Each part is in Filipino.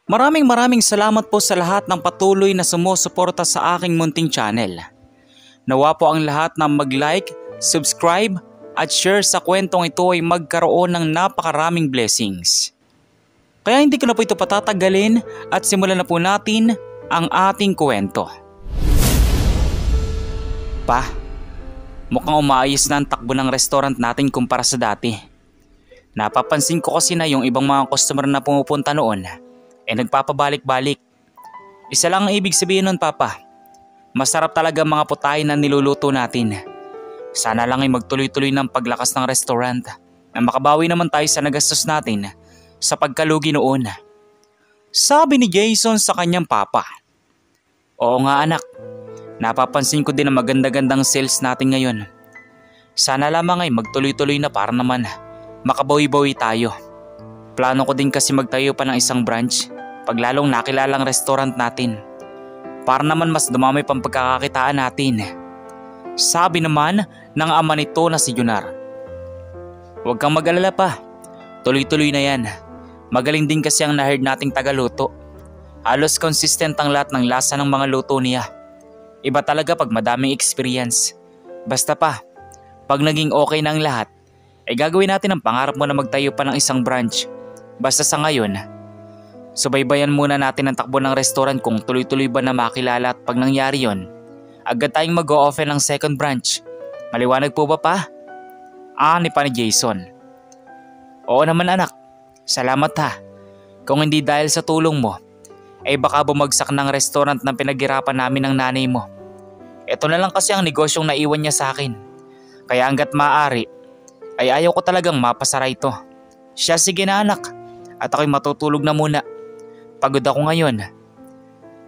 Maraming salamat po sa lahat ng patuloy na sumusuporta sa aking munting channel. Nawa po ang lahat na mag-like, subscribe at share sa kwentong ito ay magkaroon ng napakaraming blessings. Kaya hindi ko na po ito patatagalin at simulan na po natin ang ating kwento. Pa, mukhang umaayos na ang takbo ng restaurant natin kumpara sa dati. Napapansin ko kasi na yung ibang mga customer na pumupunta noon nagpapabalik-balik. Isa lang ang ibig sabihin nun, Papa. Masarap talaga mga putahe na niluluto natin. Sana lang ay magtuloy-tuloy ng paglakas ng restaurant na makabawi naman tayo sa nagastos natin sa pagkalugi noon. Sabi ni Jason sa kanyang papa. Oo nga anak, napapansin ko din na maganda-gandang sales natin ngayon. Sana lamang ay magtuloy-tuloy na para naman makabawi-bawi tayo. Plano ko din kasi magtayo pa ng isang branch pag lalong nakilalang restaurant natin. Para naman mas dumami pang pagkakakitaan natin. Sabi naman ng ama nito na si Junar. Huwag kang mag-alala pa. Tuloy-tuloy na yan. Magaling din kasi ang na-heard nating tagaluto. Halos consistent ang lahat ng lasa ng mga luto niya. Iba talaga pag madaming experience. Basta pa, pag naging okay na ang lahat, ay gagawin natin ang pangarap mo na magtayo pa ng isang branch. Basta sa ngayon, subaybayan muna natin ang takbo ng restaurant kung tuloy-tuloy ba na makilala at pag nangyari yon, agad tayong mag-o-open ng second branch. Maliwanag po ba pa? Ni pa ni Jason. Oo naman anak, salamat ha. Kung hindi dahil sa tulong mo, ay baka bumagsak ng restaurant na pinaghirapan namin ng nanay mo. Ito na lang kasi ang negosyong naiwan niya sa akin. Kaya hanggat maaari, ay ayaw ko talagang mapasara ito. Siya sige na anak, at ako'y matutulog na muna. Pagod ako ngayon.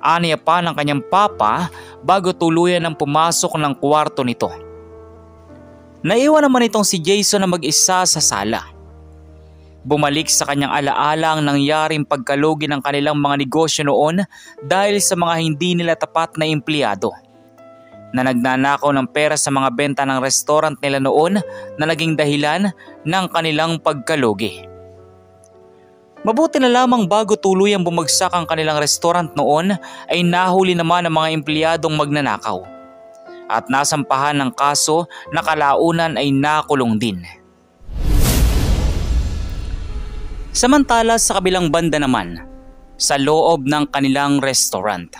Aniya pa ng kanyang papa bago tuluyan ang pumasok ng kwarto nito. Naiwan naman itong si Jason na mag-isa sa sala. Bumalik sa kanyang alaala ang nangyaring pagkalugi ng kanilang mga negosyo noon dahil sa mga hindi nila tapat na empleyado na nagnanakaw ng pera sa mga benta ng restaurant nila noon na naging dahilan ng kanilang pagkalugi. Mabuti na lamang bago tuluyang bumagsak ang kanilang restaurant noon ay nahuli naman ang mga empleyadong magnanakaw at nasampahan ng kaso na kalaunan ay nakulong din. Samantala sa kabilang banda naman, sa loob ng kanilang restaurant.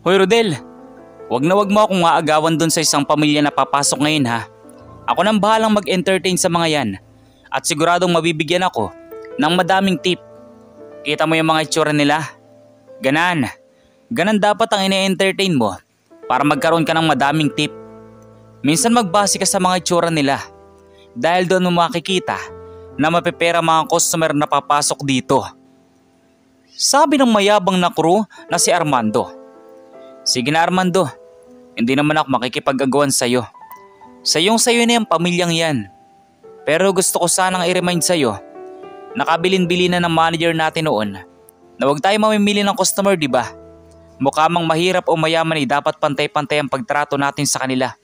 Hoy Rodel, wag mo akong maagawan dun sa isang pamilya na papasok ngayon ha. Ako nang bahalang mag-entertain sa mga yan at siguradong mabibigyan ako ng madaming tip. Kita mo yung mga itsura nila? Ganan dapat ang ine-entertain mo para magkaroon ka ng madaming tip. Minsan magbase ka sa mga itsura nila dahil doon mo makikita na mapepera mga customer na papasok dito. Sabi ng mayabang na crew na si Armando. Sige na Armando, hindi naman ako makikipag-agawan sa'yo. Sayo na yung pamilyang yan. Pero gusto ko sanang i-remind sa'yo, nakabilin-bili na ng manager natin noon na huwag tayo mamimili ng customer, di ba? Mukha mang mahirap o mayaman ay dapat pantay-pantay ang pagtrato natin sa kanila.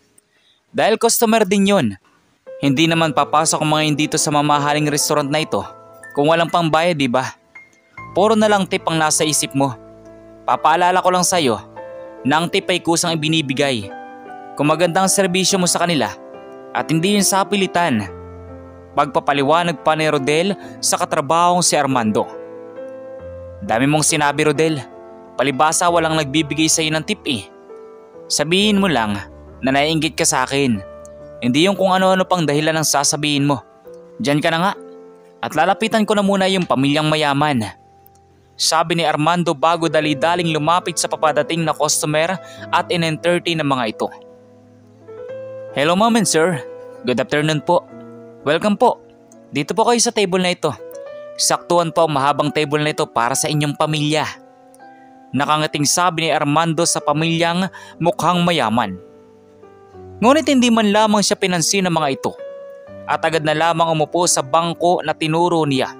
Dahil customer din yun. Hindi naman papasok ang mga dito sa mamahaling restaurant na ito kung walang pambayad, di ba? Puro na lang tip ang nasa isip mo. Papaalala ko lang sa'yo na ang tip ay kusang ibinibigay kung magandang serbisyo mo sa kanila at hindi yun sa pilitan. Pagpapaliwanag pa ni Rodel sa katrabahong si Armando. Dami mong sinabi Rodel, palibasa walang nagbibigay sa iyo ng tip eh. Sabihin mo lang na naiinggit ka sa akin. Hindi yung kung ano-ano pang dahilan ang sasabihin mo. Diyan ka na nga at lalapitan ko na muna yung pamilyang mayaman. Sabi ni Armando bago dali-daling lumapit sa papadating na customer at in-entertain ng mga ito. Hello ma'am and sir, good afternoon po. Welcome po. Dito po kayo sa table na ito. Saktuhan po ang mahabang table na ito para sa inyong pamilya. Nakangating sabi ni Armando sa pamilyang mukhang mayaman. Ngunit hindi man lamang siya pinansin ng mga ito at agad na lamang umupo sa bangko na tinuro niya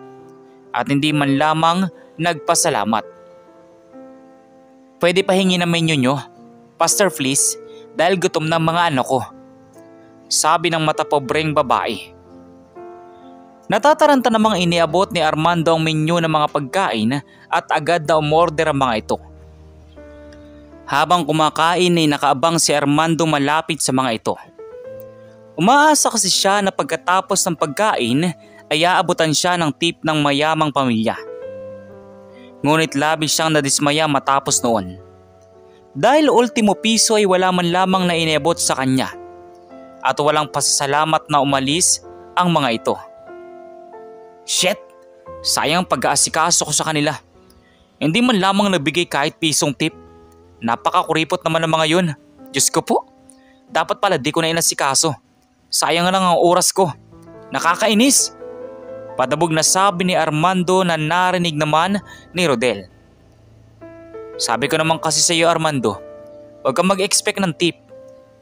at hindi man lamang nagpasalamat. Pwede pa hingi ng menu nyo, Pastor please, dahil gutom na mga anak ko. Sabi ng matapobreng babae. Natataranta namang iniabot ni Armando ang menu ng mga pagkain at agad na umorder ang mga ito. Habang kumakain ay nakaabang si Armando malapit sa mga ito. Umaasa kasi siya na pagkatapos ng pagkain ay aabutan siya ng tip ng mayamang pamilya. Ngunit labis siyang nadismaya matapos noon. Dahil ultimo piso ay wala man lamang na iniabot sa kanya at walang pasasalamat na umalis ang mga ito. Shit! Sayang pag-aasikaso ko sa kanila. Hindi man lamang nabigay kahit pisong tip. Napakakuripot naman ng mga yun. Diyos ko po. Dapat pala di ko na inasikaso. Sayang lang ang oras ko. Nakakainis. Padabog na sabi ni Armando na narinig naman ni Rodel. Sabi ko naman kasi sa iyo, Armando, huwag kang mag-expect ng tip.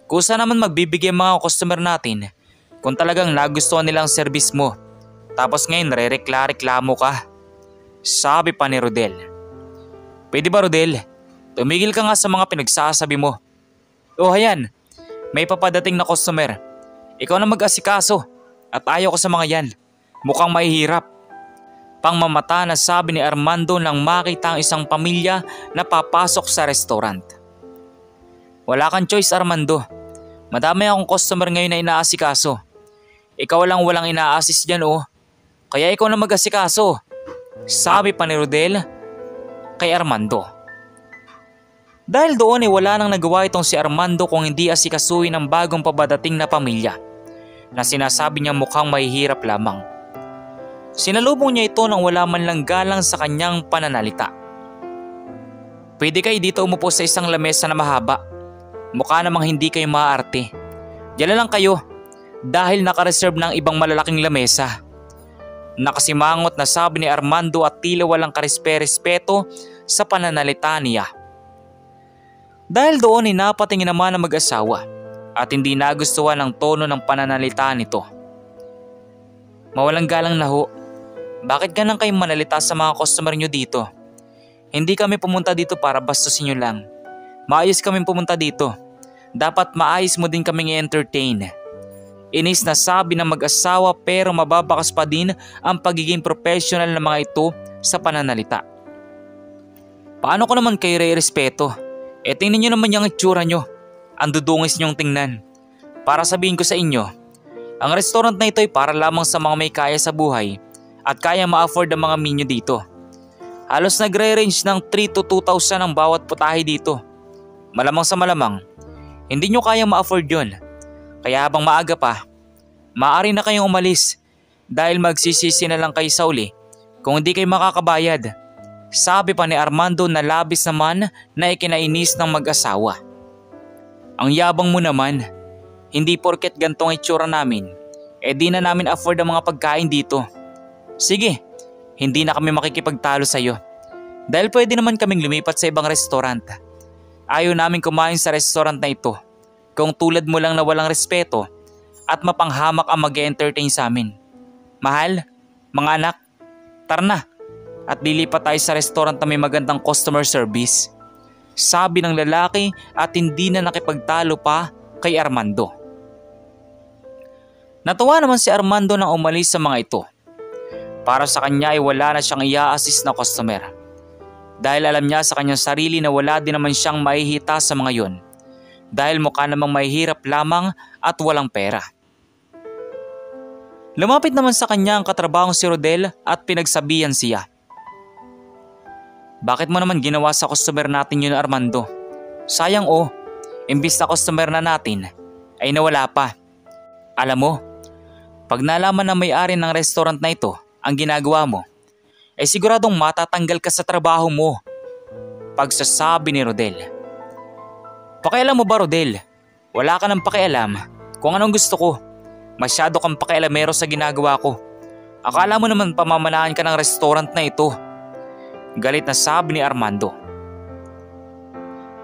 Kusa naman magbibigay mga customer natin kung talagang nagustuhan nila ang service mo. Tapos ngayon re-reklamo ka. Sabi pa ni Rodel. Pwede ba, Rodel? Tumigil ka nga sa mga pinagsasabi mo. O hayan, may papadating na customer. Ikaw na mag-asikaso at ayaw ko sa mga yan. Mukhang mahihirap. Pangmamata na sabi ni Armando nang makita ang isang pamilya na papasok sa restaurant. Wala kang choice, Armando. Madami akong customer ngayon na inaasikaso. Ikaw lang walang ina-assist dyan oh. Kaya ikaw na mag-asikaso. Sabi pa ni Rodel kay Armando. Dahil doon ay wala nang nagawa itong si Armando kung hindi asikasuhin ang bagong pabadating na pamilya na sinasabi niya mukhang mahihirap lamang. Sinalubong niya ito nang wala man lang galang sa kanyang pananalita. Pwede kayo dito umupo sa isang lamesa na mahaba. Mukha namang hindi kayo maaarte. Diyan lang kayo dahil nakareserve ng ibang malalaking lamesa. Nakasimangot na sabi ni Armando at tila walang karespe-respeto sa pananalita niya. Dahil doon ay napatingin naman ang mag-asawa at hindi nagustuhan ang tono ng pananalita nito. Mawalang galang na ho. Bakit ganang kayong manalita sa mga customer nyo dito? Hindi kami pumunta dito para bastusin nyo lang. Maayos kami pumunta dito. Dapat maayos mo din kaming i-entertain. Inis na sabi ng mag-asawa pero mababakas pa din ang pagiging professional ng mga ito sa pananalita. Paano ko naman kayo re-respeto? Tingnan nyo naman yung itsura nyo. Ang dudungis nyong tingnan. Para sabihin ko sa inyo, ang restaurant na ito ay para lamang sa mga may kaya sa buhay at kaya ma-afford ang mga menu dito. Halos nagre-range ng 3 to 2,000 ang bawat putahe dito. Malamang sa malamang, hindi nyo kaya ma-afford yun. Kaya habang maaga pa, maaari na kayong umalis dahil magsisisi na lang kayo sa uli kung hindi kayo makakabayad. Sabi pa ni Armando na labis naman na ikinainis ng mag-asawa. Ang yabang mo naman, hindi porket gantong itsura namin, di na namin afford ang mga pagkain dito. Sige, hindi na kami makikipagtalo sa iyo dahil pwede naman kaming lumipat sa ibang restaurant. Ayaw namin kumain sa restaurant na ito kung tulad mo lang na walang respeto at mapanghamak ang mag-entertain sa amin. Mahal, mga anak, tara na at lilipat tayo sa restaurant na may magandang customer service. Sabi ng lalaki at hindi na nakipagtalo pa kay Armando. Natuwa naman si Armando nang umalis sa mga ito. Para sa kanya ay wala na siyang i-assist na customer. Dahil alam niya sa kanyang sarili na wala din naman siyang mahihita sa mga yon. Dahil mukha namang mahihirap lamang at walang pera. Lumapit naman sa kanya ang katrabahong si Rodel at pinagsabihan siya. Bakit mo naman ginawa sa customer natin yun, Armando? Sayang oh, imbis na customer na natin ay nawala pa. Alam mo, pag nalaman na may-ari ng restaurant na ito ang ginagawa mo, ay siguradong matatanggal ka sa trabaho mo. Pagsasabi ni Rodel. Pakialam mo ba, Rodel? Wala ka nang pakialam kung anong gusto ko. Masyado kang pakialamero sa ginagawa ko. Akala mo naman pamamanaan ka ng restaurant na ito. Galit na sabi ni Armando.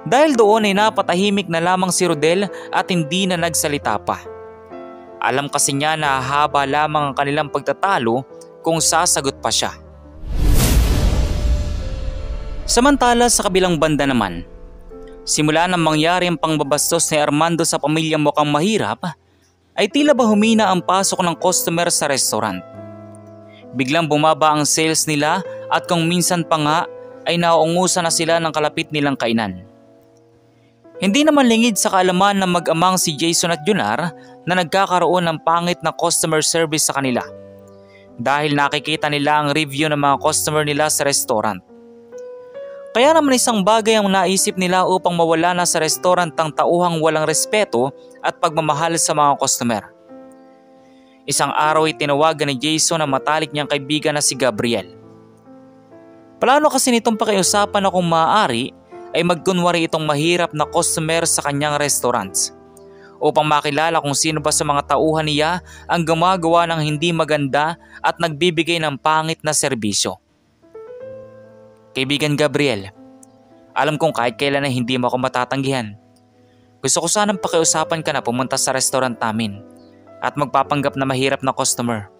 Dahil doon ay napatahimik na lamang si Rodel at hindi na nagsalita pa. Alam kasi niya na haba lamang ang kanilang pagtatalo kung sasagot pa siya. Samantala sa kabilang banda naman, simula nang mangyari ang pangbabastos ni Armando sa pamilya mukhang mahirap, ay tila ba humina ang pasok ng customer sa restaurant. Biglang bumaba ang sales nila at kung minsan pa nga ay nauungusan na sila ng kalapit nilang kainan. Hindi naman lingid sa kaalaman ng mag-amang si Jason at Junar na nagkakaroon ng pangit na customer service sa kanila dahil nakikita nila ang review ng mga customer nila sa restaurant. Kaya naman isang bagay ang naisip nila upang mawala na sa restaurant ang tauhang walang respeto at pagmamahal sa mga customer. Isang araw ay tinawagan ni Jason ang matalik niyang kaibigan na si Gabriel. Plano kasi nitong pakiusapan na kung maaari ay magkunwari itong mahirap na customer sa kanyang restaurants upang makilala kung sino ba sa mga tauhan niya ang gumagawa ng hindi maganda at nagbibigay ng pangit na serbisyo. Kaibigan Gabriel, alam kong kahit kailan ay hindi mo ako matatanggihan. Gusto ko sanang pakiusapan ka na pumunta sa restaurant namin at magpapanggap na mahirap na customer.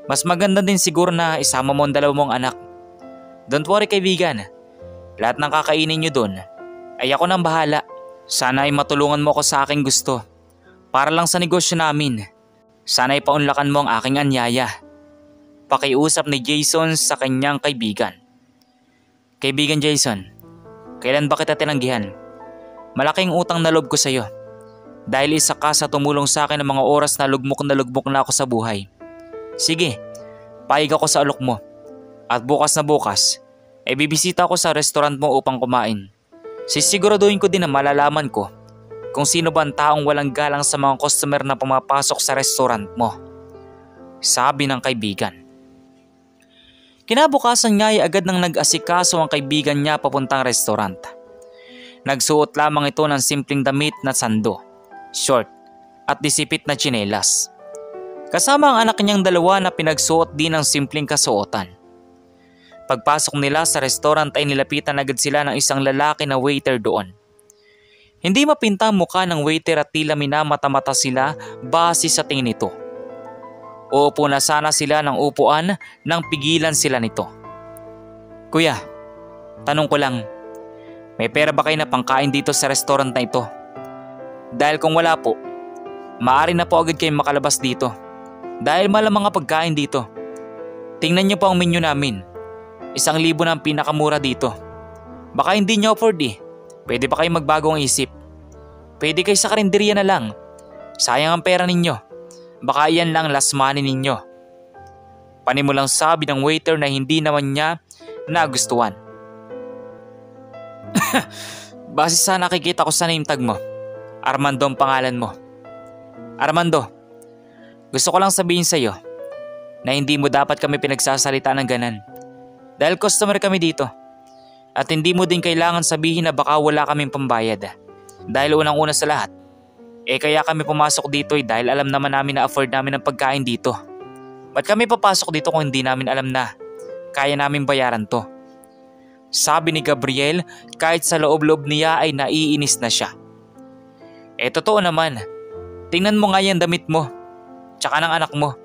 Mas maganda din siguro na isama mo ang dalawa mong anak. Don't worry kaibigan, lahat ng kakainin nyo dun ay ako nang bahala. Sana ay matulungan mo ako sa aking gusto. Para lang sa negosyo namin. Sana ay paunlakan mo ang aking anyaya. Pakiusap ni Jason sa kanyang kaibigan. Kaibigan Jason, kailan ba kita tinanggihan? Malaking utang na loob ko sa iyo. Dahil isa ka sa tumulong sa akin ng mga oras na lugmok na ako sa buhay. Sige, paig ako sa alok mo. At bukas na bukas, ay bibisita ako sa restaurant mo upang kumain. Sisiguraduhin ko din na malalaman ko kung sino ba ang taong walang galang sa mga customer na pumapasok sa restaurant mo. Sabi ng kaibigan. Kinabukasan nga ay agad nang nag-asikaso ang kaibigan niya papuntang restaurant. Nagsuot lamang ito ng simpleng damit na sando, short at disipit na tsinelas. Kasama ang anak niyang dalawa na pinagsuot din ng simpleng kasuotan. Pagpasok nila sa restaurant ay nilapitan agad sila ng isang lalaki na waiter doon. Hindi mapinta ang mukha ng waiter at tila minamata-mata sila base sa tingin nito. Uupo na sana sila ng upuan nang pigilan sila nito. Kuya, tanong ko lang, may pera ba kayo na pangkain dito sa restaurant na ito? Dahil kung wala po, maaari na po agad kayong makalabas dito. Dahil mahal ang mga pagkain dito. Tingnan niyo pa ang menu namin. 1,000 na ang pinakamura dito. Baka hindi niyo afford eh. Pwede pa kayo magbagong isip. Pwede kayo sa karinderya na lang. Sayang ang pera ninyo. Baka iyan lang last money ninyo. Panimulang sabi ng waiter na hindi naman niya nagustuhan. Base sa nakikita ko sa name tag mo, Armando ang pangalan mo. Armando, gusto ko lang sabihin sa iyo na hindi mo dapat kami pinagsasalita ng ganan. Dahil customer kami dito. At hindi mo din kailangan sabihin na baka wala kaming pambayad. Dahil unang-una sa lahat, kaya kami pumasok dito dahil alam naman namin na afford namin ang pagkain dito. Ba't kami papasok dito kung hindi namin alam na kaya namin bayaran to? Sabi ni Gabriel kahit sa loob-loob niya ay naiinis na siya. Totoo naman. Tingnan mo nga yung damit mo. Tsaka ng anak mo.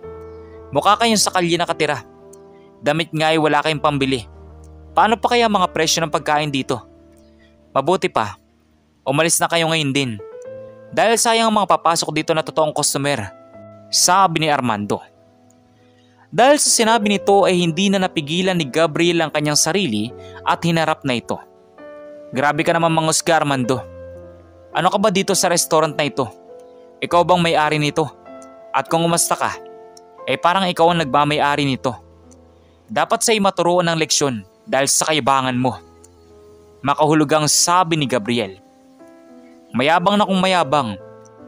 Mukha kayong sa kalye nakatira. Damit nga ay wala kayong pambili. Paano pa kaya mga presyo ng pagkain dito? Mabuti pa, umalis na kayo ngayon din. Dahil sayang ang mga papasok dito na totoong customer. Sabi ni Armando. Dahil sa sinabi nito ay hindi na napigilan ni Gabriel ang kanyang sarili at hinarap na ito. Grabe ka naman mangusga Armando. Ano ka ba dito sa restaurant na ito? Ikaw bang may-ari nito? At kung umasta ka, parang ikaw ang nagmamay-ari nito. Dapat sa'yo maturuan ng leksyon dahil sa kaibangan mo. Makahulugang sabi ni Gabriel. Mayabang na kung mayabang,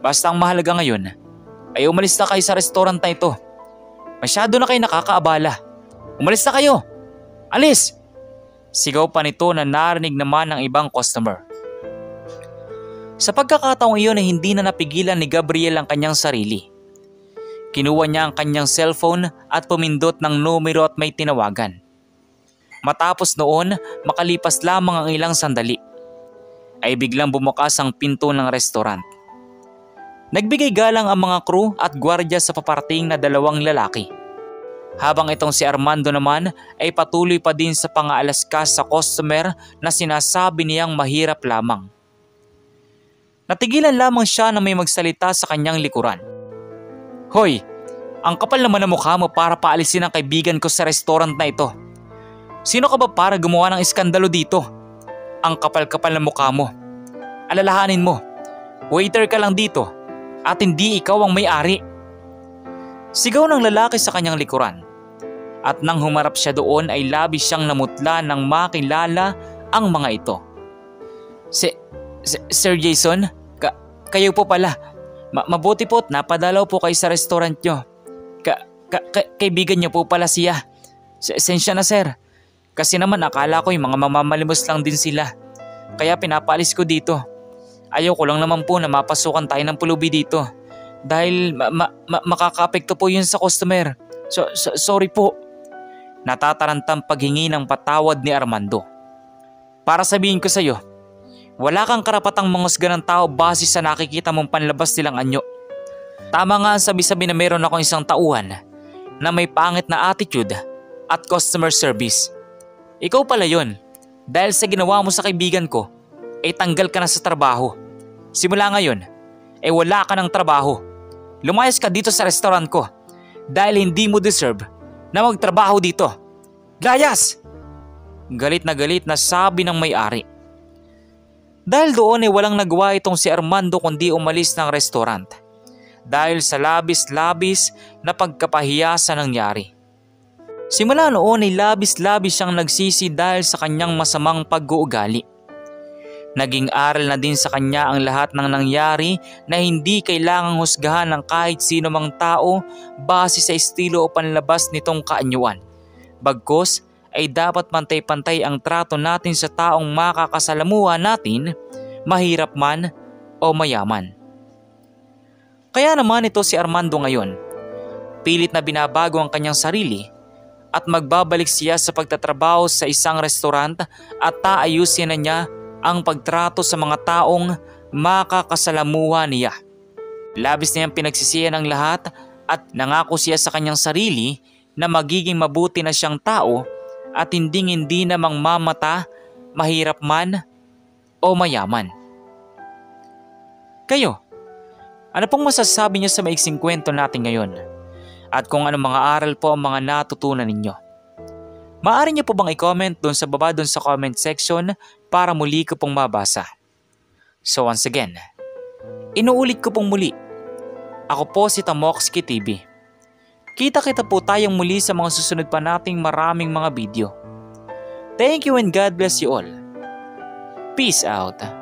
basta ang mahalaga ngayon ay umalis na kayo sa restaurant na ito. Masyado na kayo nakakaabala. Umalis na kayo! Alis! Sigaw pa nito na narinig naman ng ibang customer. Sa pagkakataong iyon ay hindi na napigilan ni Gabriel ang kanyang sarili. Kinuha niya ang kanyang cellphone at pumindot ng numero at may tinawagan. Matapos noon, makalipas lamang ang ilang sandali, ay biglang bumukas ang pinto ng restaurant. Nagbigay galang ang mga crew at gwardiya sa paparating na 2 lalaki. Habang itong si Armando naman ay patuloy pa din sa pang-aalaskas sa customer na sinasabi niyang mahirap lamang. Natigilan lamang siya na may magsalita sa kanyang likuran. Hoy, Ang kapal naman ng mukha mo para paalisin ang kaibigan ko sa restaurant na ito. Sino ka ba para gumawa ng iskandalo dito? Ang kapal-kapal ng mukha mo. Alalahanin mo, waiter ka lang dito at hindi ikaw ang may-ari. Sigaw ng lalaki sa kanyang likuran. At nang humarap siya doon ay labis siyang namutla nang makilala ang mga ito. Sir Jason, kayo po pala. Mabuti po't napadalaw po kayo sa restaurant nyo. Kaibigan niyo po pala siya. Sensya na sir. Kasi naman akala ko yung mga mamamalimos lang din sila. Kaya pinapaalis ko dito. Ayaw ko lang naman po na mapasukan tayo ng pulubi dito. Dahil makaka-apekto po yun sa customer. Sorry po. Natatarantang paghingi ng patawad ni Armando. Para sabihin ko sa'yo, wala kang karapatang mangusga ng tao base sa nakikita mong panlabas nilang anyo. Tama nga ang sabi-sabi na meron akong isang tauhan na may pangit na attitude at customer service. Ikaw pala yon. Dahil sa ginawa mo sa kaibigan ko, tanggal ka na sa trabaho. Simula ngayon, wala ka ng trabaho. Lumayas ka dito sa restaurant ko dahil hindi mo deserve na magtrabaho dito. Layas! Galit na sabi ng may-ari. Dahil doon walang nagawa itong si Armando kundi umalis ng restaurant. Dahil sa labis-labis na pagkapahiya sa nangyari. Simula noon labis-labis siyang nagsisi dahil sa kanyang masamang pag-uugali. Naging aral na din sa kanya ang lahat ng nangyari na hindi kailangang husgahan ng kahit sino mang tao base sa estilo o panlabas nitong kaanyuan. Bagkus ay dapat pantay-pantay ang trato natin sa taong makakasalamuha natin, mahirap man o mayaman. Kaya naman ito si Armando ngayon, pilit na binabago ang kanyang sarili at magbabalik siya sa pagtatrabaho sa isang restaurant at taayusin na niya ang pagtrato sa mga taong makakasalamuha niya. Labis na niyang pinagsisihan ang lahat at nangako siya sa kanyang sarili na magiging mabuti na siyang tao at hindi namang mamata, mahirap man o mayaman. Kayo, ano pong masasabi niyo sa maiksing kwento natin ngayon? At kung anong mga aral po ang mga natutunan ninyo? Maaari niyo po bang i-comment doon sa baba doon sa comment section para muli ko pong mabasa. So once again, inuulit ko pong muli. Ako po si Tamoxki TV. Kita-kita po tayong muli sa mga susunod pa nating maraming mga video. Thank you and God bless you all. Peace out.